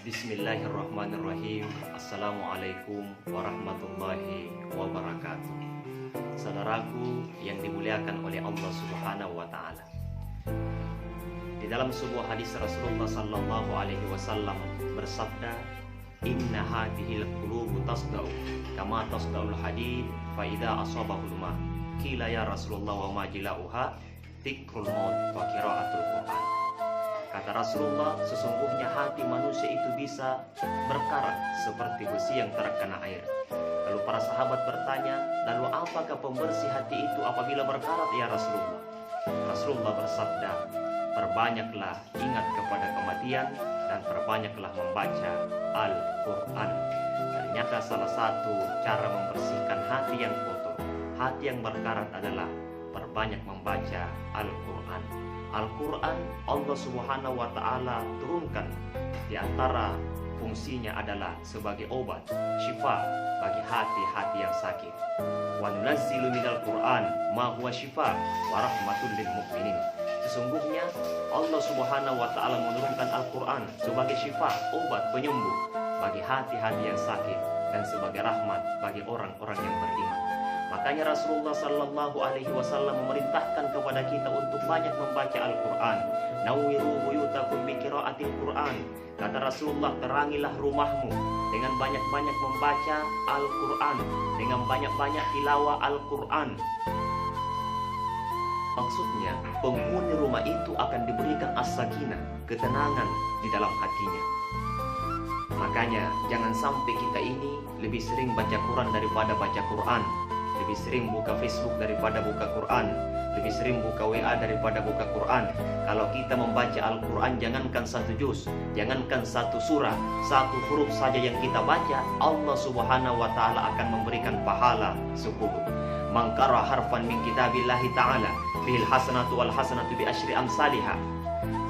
Bismillahirrahmanirrahim. Assalamualaikum warahmatullahi wabarakatuh. Saudaraku yang dimuliakan oleh Allah Subhanahu wa taala. Di dalam sebuah hadis Rasulullah sallallahu alaihi wasallam bersabda, "Inna hadhil qulubu tasda'u kama tasda'ul hadid fa idza asabahul ma." Qila ya Rasulullah wa ma jilauha? Dzikrul maut wa qiraatul Qur'an. Kata Rasulullah, sesungguhnya hati manusia itu bisa berkarat seperti besi yang terkena air. Lalu para sahabat bertanya, lalu apakah pembersih hati itu apabila berkarat ya Rasulullah? Rasulullah bersabda, perbanyaklah ingat kepada kematian dan perbanyaklah membaca Al-Quran. Ternyata salah satu cara membersihkan hati yang kotor, hati yang berkarat adalah perbanyak membaca Al-Quran. Al-Quran Allah Subhanahu wa ta'ala turunkan, di antara fungsinya adalah sebagai obat, syifa bagi hati-hati yang sakit. Wa nunazzilu minal Qur'an ma huwa syifa wa rahmatul lil mu'minin. Sesungguhnya Allah Subhanahu wa ta'ala menurunkan Al-Quran sebagai syifa, obat penyembuh bagi hati-hati yang sakit dan sebagai rahmat bagi orang-orang yang beriman. Makanya Rasulullah sallallahu alaihi wasallam memerintahkan kepada kita untuk banyak membaca Al-Quran. Nawwiru buyutakum bi qiraatil Quran. Kata Rasulullah, terangilah rumahmu dengan banyak-banyak membaca Al-Quran, dengan banyak-banyak tilawah Al-Quran. Maksudnya, penghuni rumah itu akan diberikan as-sakinah, ketenangan di dalam hatinya. Makanya jangan sampai kita ini lebih sering baca Quran daripada baca Quran, lebih sering buka Facebook daripada buka Quran, lebih sering buka WA daripada buka Quran. Kalau kita membaca Al-Quran, jangankan satu juz, jangankan satu surah, satu huruf saja yang kita baca, Allah Subhanahu wa ta'ala akan memberikan pahala 10. Man qara harfan min kitabillahi ta'ala fil hasanatu wal hasanatu bi asyri amsalihha.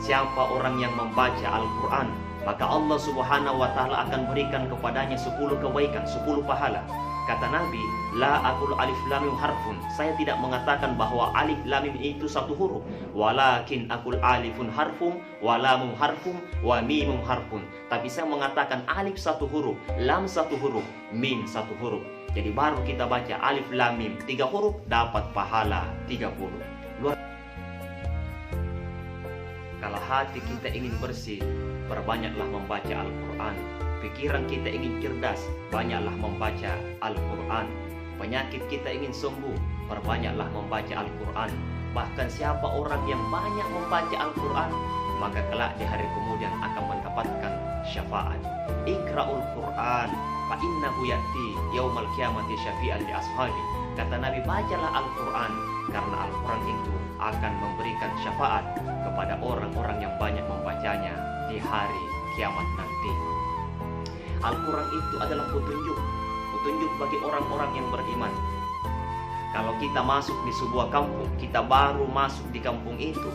Siapa orang yang membaca Al-Quran, maka Allah Subhanahu wa ta'ala akan berikan kepadanya 10 kebaikan, 10 pahala. Kata Nabi, la aqul alif lam mim harfun. Saya tidak mengatakan bahwa alif lam mim itu satu huruf, walakin aqul alifun harfum, wa lamun harfum, wa mimum harfun. Tapi saya mengatakan alif satu huruf, lam satu huruf, mim satu huruf. Jadi baru kita baca alif lam mim 3 huruf dapat pahala 30. Kalau hati kita ingin bersih, perbanyaklah membaca Al-Quran. Pikiran kita ingin cerdas, banyaklah membaca Al-Quran. Penyakit kita ingin sembuh, perbanyaklah membaca Al-Quran. Bahkan siapa orang yang banyak membaca Al-Quran, maka kelak di hari kemudian akan mendapatkan syafaat. Iqra'ul Quran fa innahu ya'ti yaumal qiyamati syafi'an li ashabi. Kata Nabi, bacalah Al-Quran, karena Al-Quran itu akan memberikan syafaat kepada orang-orang yang banyak membacanya di hari kiamat nanti. Al-Quran itu adalah petunjuk bagi orang-orang yang beriman. Kalau kita masuk di sebuah kampung, kita baru masuk di kampung itu,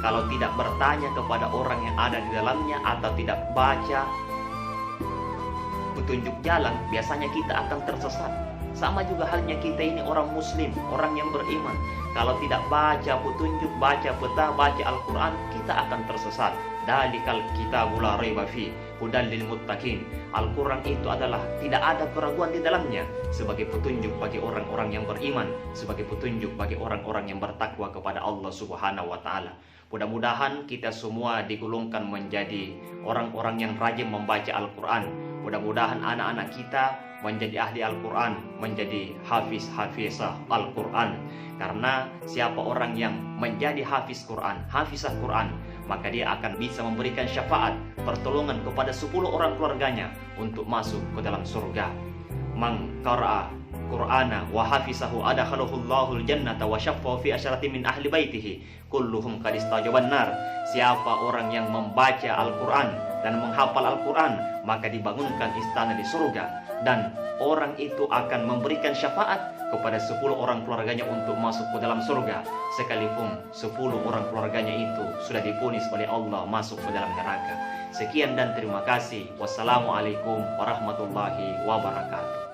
kalau tidak bertanya kepada orang yang ada di dalamnya atau tidak baca petunjuk jalan, biasanya kita akan tersesat. Sama juga halnya kita ini orang muslim, orang yang beriman. Kalau tidak baca petunjuk, baca peta, baca Al-Quran, kita akan tersesat. Dalikal kitabul la raiba fi hudal lil muttaqin. Al-Quran itu adalah tidak ada keraguan di dalamnya, sebagai petunjuk bagi orang-orang yang beriman, sebagai petunjuk bagi orang-orang yang bertakwa kepada Allah Subhanahu wa ta'ala. Mudah-mudahan kita semua digolongkan menjadi orang-orang yang rajin membaca Al-Quran. Mudah-mudahan anak-anak kita menjadi ahli Al-Quran, menjadi hafiz-hafizah Al-Quran. Karena siapa orang yang menjadi hafiz Quran, hafizah Quran, maka dia akan bisa memberikan syafaat, pertolongan kepada 10 orang keluarganya untuk masuk ke dalam surga. Man qara'a Qur'ana wa hafizahu adkhalahu jannata wa syaffa fi asyarati min ahli baitihi kulluhum qad istajaban nar. Siapa orang yang membaca Al-Quran dan menghafal Al-Quran, maka dibangunkan istana di surga, dan orang itu akan memberikan syafaat kepada 10 orang keluarganya untuk masuk ke dalam surga, sekalipun 10 orang keluarganya itu sudah divonis oleh Allah masuk ke dalam neraka. Sekian dan terima kasih. Wassalamualaikum warahmatullahi wabarakatuh.